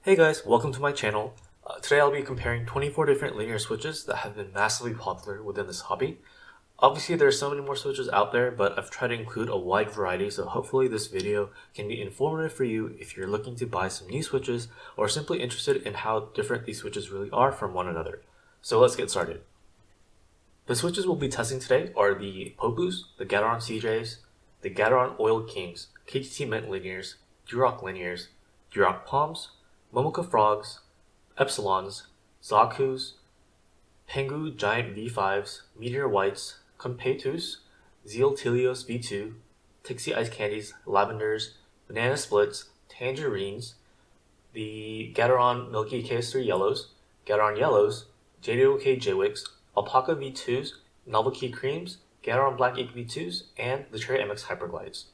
Hey guys, welcome to my channel. Today I'll be comparing 24 different linear switches that have been massively popular within this hobby. Obviously there are so many more switches out there, but I've tried to include a wide variety, so hopefully this video can be informative for you if you're looking to buy some new switches or simply interested in how different these switches really are from one another. So let's get started. The switches we'll be testing today are the Popus, the Gateron CJs, the Gateron Oil Kings, KTT Mint Linears, Durock Linears, Durock POMs, Momoka Frogs, Epsilons, Zakus, Panghu Giant V5s, Meteor Whites, Konpeitous, Zeal Tealios V2, Tecsee Ice Candies, Lavendars, Banana Splits, Tangerines, the Gateron Milky KS3 Yellows, Gateron Yellows, JDOK JWICs, Alpaca V2s, Novelty Creams, Gateron Black Ink V2s, and the MX Hyperglides.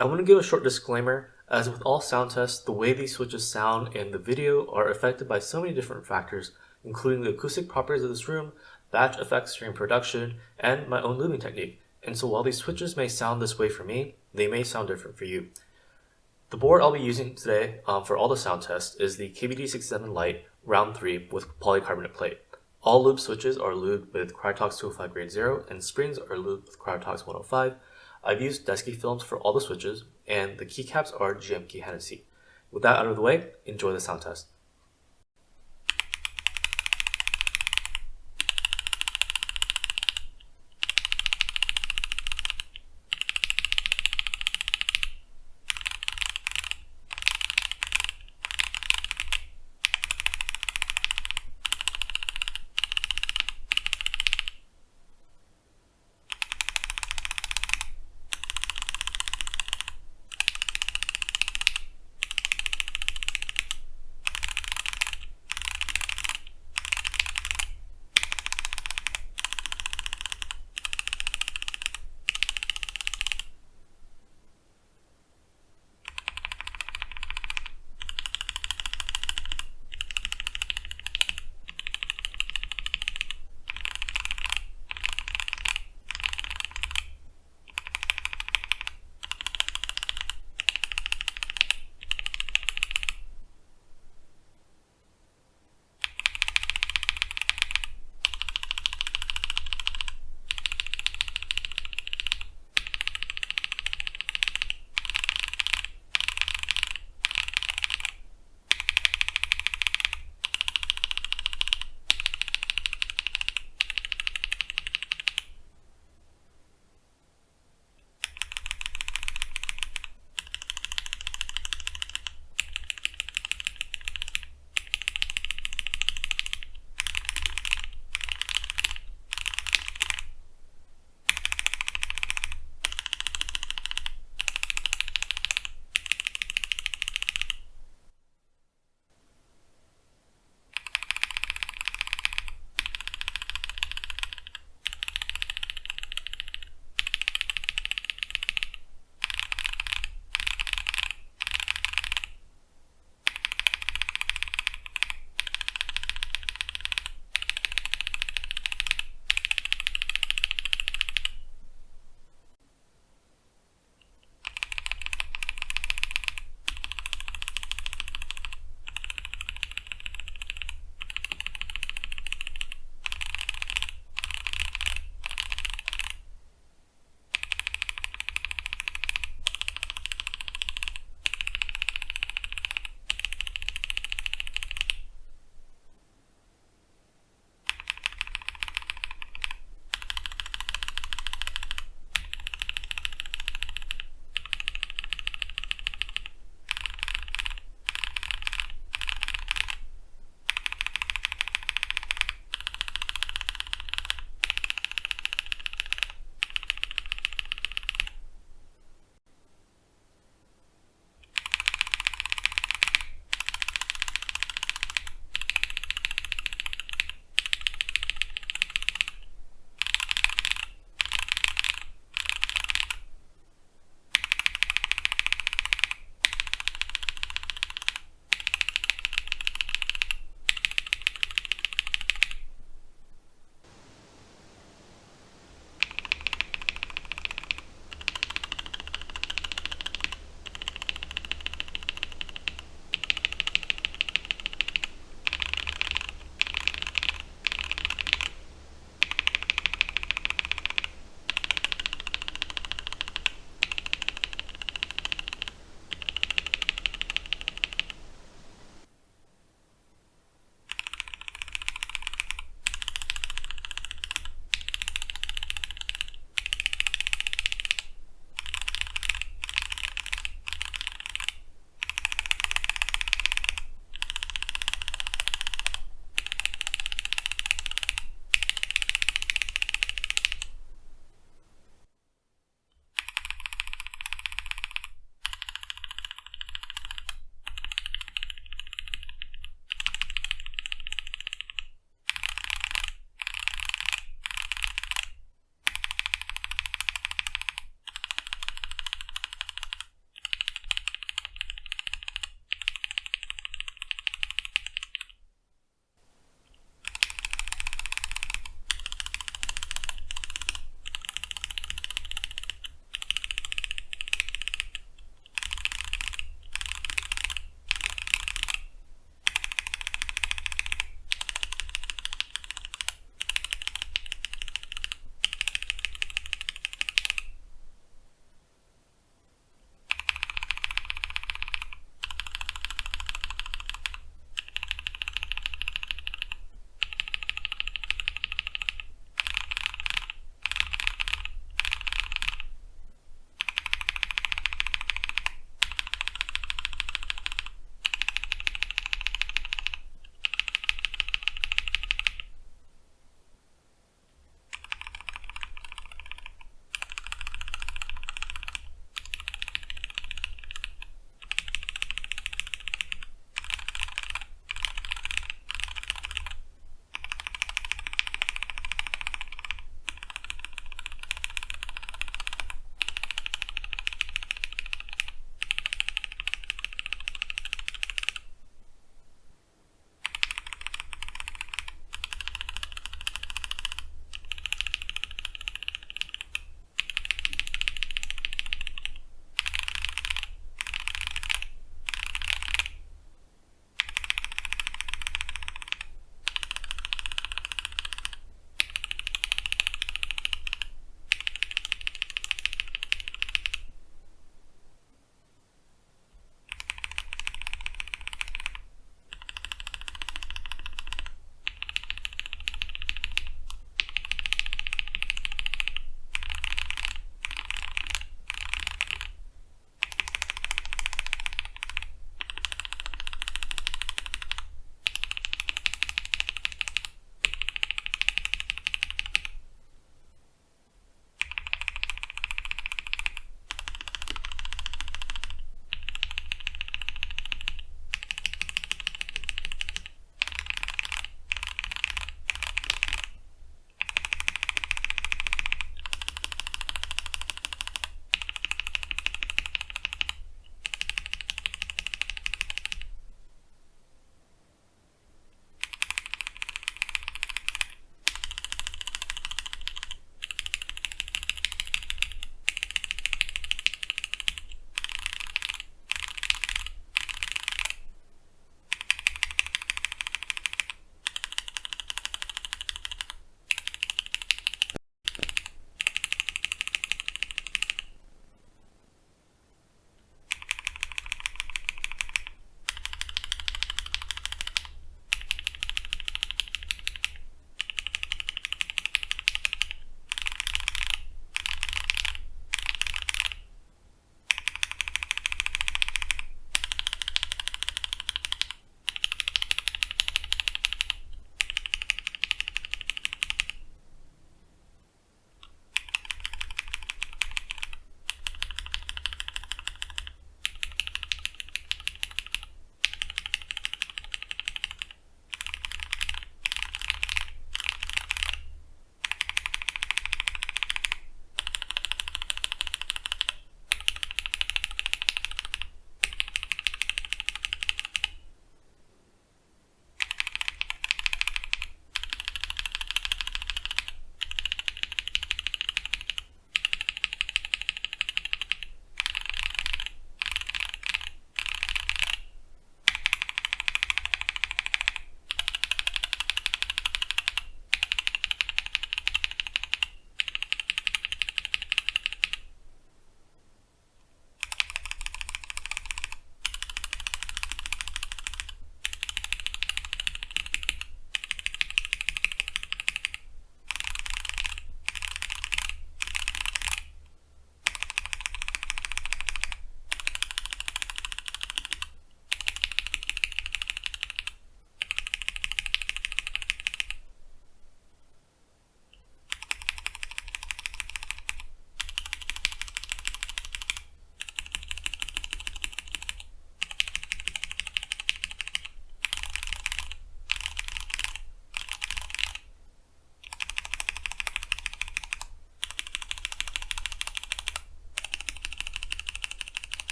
I want to give a short disclaimer. As with all sound tests, the way these switches sound in the video are affected by so many different factors, including the acoustic properties of this room, batch effects during production, and my own lubing technique. And so while these switches may sound this way for me, they may sound different for you. The board I'll be using today for all the sound tests is the KBD67 Lite R3 with polycarbonate plate. All lube switches are lubed with Krytox 205 grade 0 and springs are lubed with Krytox 105. I've used Deskeys films for all the switches, and the keycaps are GMK Hennessey. With that out of the way, enjoy the sound test.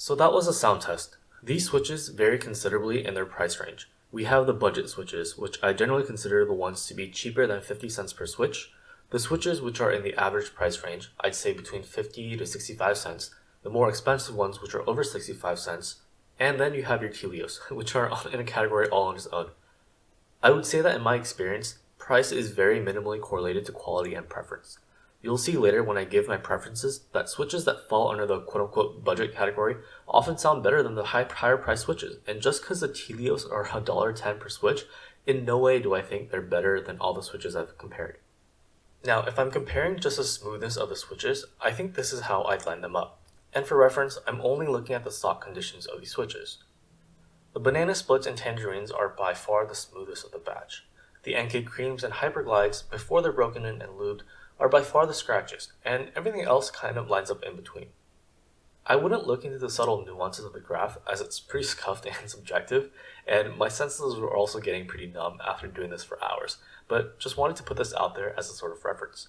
So that was a sound test. These switches vary considerably in their price range. We have the budget switches, which I generally consider the ones to be cheaper than 50 cents per switch. The switches which are in the average price range, I'd say between 50 to 65 cents. The more expensive ones which are over 65 cents. And then you have your Tealios, which are in a category all on its own. I would say that in my experience, price is very minimally correlated to quality and preference. You'll see later when I give my preferences that switches that fall under the quote-unquote budget category often sound better than the higher price switches, and just because the Tealios are $1.10 per switch, in no way do I think they're better than all the switches I've compared. Now, if I'm comparing just the smoothness of the switches, I think this is how I'd line them up. And for reference, I'm only looking at the stock conditions of these switches. The Banana Splits and Tangerines are by far the smoothest of the batch. The NK Creams and Hyperglides, before they're broken in and lubed, are by far the scratchiest, and everything else kind of lines up in between. I wouldn't look into the subtle nuances of the graph as it's pretty scuffed and subjective, and my senses were also getting pretty numb after doing this for hours, but just wanted to put this out there as a sort of reference.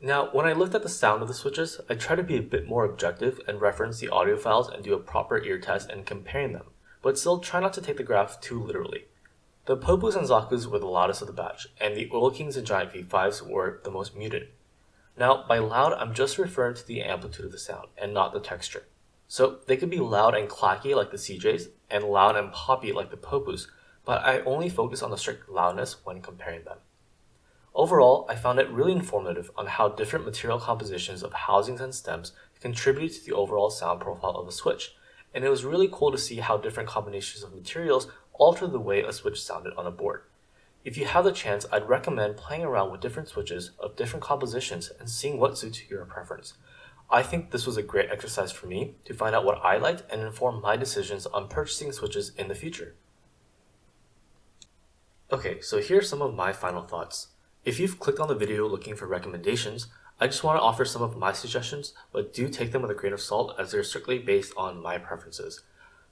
Now, when I looked at the sound of the switches, I tried to be a bit more objective and reference the audio files and do a proper ear test and comparing them, but still try not to take the graph too literally. The Popus and Zakus were the loudest of the batch, and the Oil Kings and Giant V5s were the most muted. Now, by loud, I'm just referring to the amplitude of the sound, and not the texture. So, they could be loud and clacky like the CJs, and loud and poppy like the Popus, but I only focus on the strict loudness when comparing them. Overall, I found it really informative on how different material compositions of housings and stems contribute to the overall sound profile of a switch, and it was really cool to see how different combinations of materials alter the way a switch sounded on a board. If you have the chance, I'd recommend playing around with different switches of different compositions and seeing what suits your preference. I think this was a great exercise for me to find out what I liked and inform my decisions on purchasing switches in the future. Okay, so here's some of my final thoughts. If you've clicked on the video looking for recommendations, I just want to offer some of my suggestions, but do take them with a grain of salt as they're strictly based on my preferences.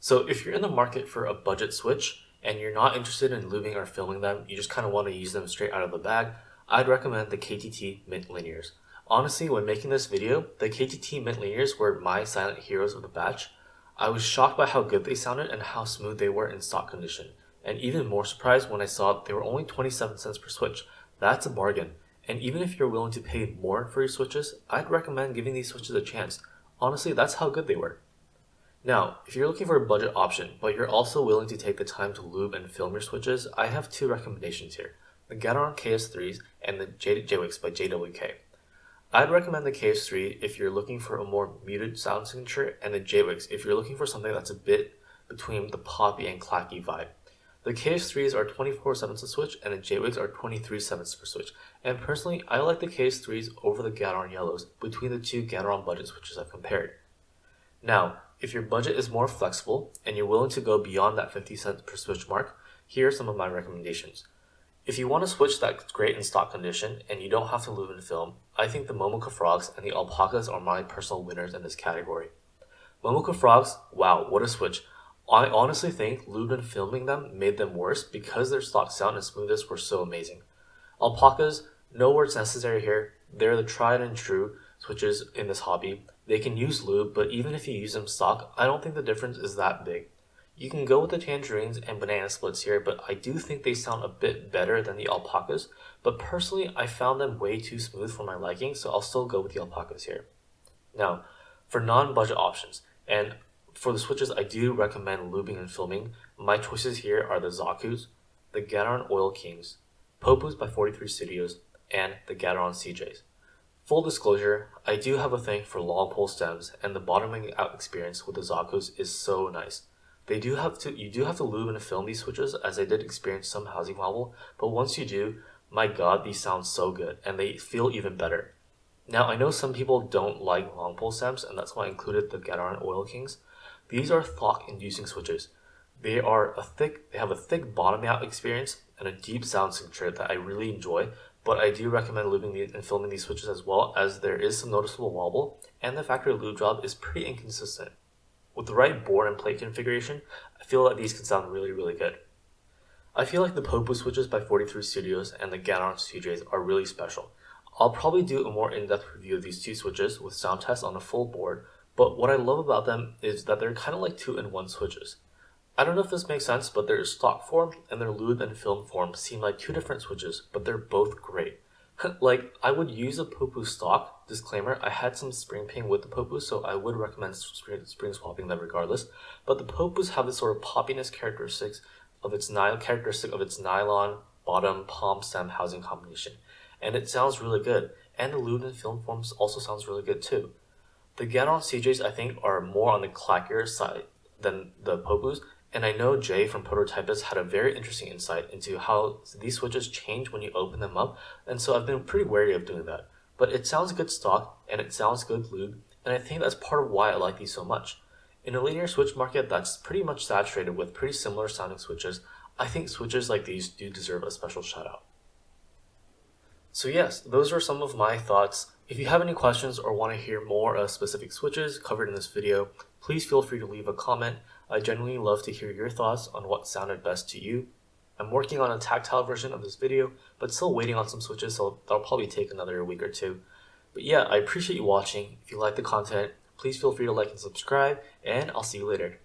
So if you're in the market for a budget switch and you're not interested in lubing or filming them, you just kind of want to use them straight out of the bag, I'd recommend the KTT Mint Linears. Honestly, when making this video, the KTT Mint Linears were my silent heroes of the batch. I was shocked by how good they sounded and how smooth they were in stock condition, and even more surprised when I saw they were only 27 cents per switch. That's a bargain, and even if you're willing to pay more for your switches, I'd recommend giving these switches a chance. Honestly, that's how good they were. Now, if you're looking for a budget option, but you're also willing to take the time to lube and film your switches, I have two recommendations here, the Gateron KS3s and the JWIX by JWK. I'd recommend the KS3 if you're looking for a more muted sound signature, and the JWIX if you're looking for something that's a bit between the poppy and clacky vibe. The KS3s are 24 sevenths a switch, and the JWIGs are 23 sevenths per switch. And personally, I like the KS3s over the Gateron Yellows between the two Gateron budget switches I've compared. Now, if your budget is more flexible and you're willing to go beyond that 50 cents per switch mark, here are some of my recommendations. If you want a switch that's great in stock condition and you don't have to lube and film, I think the Momoka Frogs and the Alpacas are my personal winners in this category. Momoka Frogs, wow, what a switch. I honestly think lube and filming them made them worse because their stock sound and smoothness were so amazing. Alpacas, no words necessary here. They're the tried and true switches in this hobby. They can use lube, but even if you use them stock, I don't think the difference is that big. You can go with the Tangerines and Banana Splits here, but I do think they sound a bit better than the Alpacas, but personally I found them way too smooth for my liking, so I'll still go with the Alpacas here. Now, for non-budget options, and for the switches I do recommend lubing and filming, my choices here are the Zakus, the Gateron Oil Kings, Popus by 43 Studios, and the Gateron CJs. Full disclosure, I do have a thing for long pole stems, and the bottoming out experience with the Zakus is so nice. You do have to lube and film these switches, as I did experience some housing wobble, but once you do, my god, these sound so good, and they feel even better. Now, I know some people don't like long pole stems, and that's why I included the Gateron Oil Kings. These are thock-inducing switches. They have a thick bottoming out experience and a deep sound signature that I really enjoy, but I do recommend lubing and filming these switches as well, as there is some noticeable wobble, and the factory lube job is pretty inconsistent. With the right board and plate configuration, I feel that these can sound really, really good. I feel like the Popu switches by 43 Studios and the Gateron CJs are really special. I'll probably do a more in-depth review of these two switches with sound tests on a full board, but what I love about them is that they're kind of like 2-in-1 switches. I don't know if this makes sense, but their stock form and their lube and film form seem like 2 different switches, but they're both great. Like, I would use a Popu stock. Disclaimer, I had some spring ping with the Popu, so I would recommend spring swapping them regardless. But the Popus have this sort of poppiness characteristic of its nylon bottom palm stem housing combination. And it sounds really good. And the lube and film forms also sounds really good too. The Gateron CJs, I think, are more on the clackier side than the Popus, and I know Jay from Prototypist had a very interesting insight into how these switches change when you open them up, and so I've been pretty wary of doing that. But it sounds good stock, and it sounds good lube, and I think that's part of why I like these so much. In a linear switch market that's pretty much saturated with pretty similar sounding switches, I think switches like these do deserve a special shout out. So yes, those are some of my thoughts. If you have any questions or want to hear more of specific switches covered in this video, please feel free to leave a comment. I genuinely love to hear your thoughts on what sounded best to you. I'm working on a tactile version of this video, but still waiting on some switches, so that'll probably take another week or two. But yeah, I appreciate you watching. If you like the content, please feel free to like and subscribe, and I'll see you later.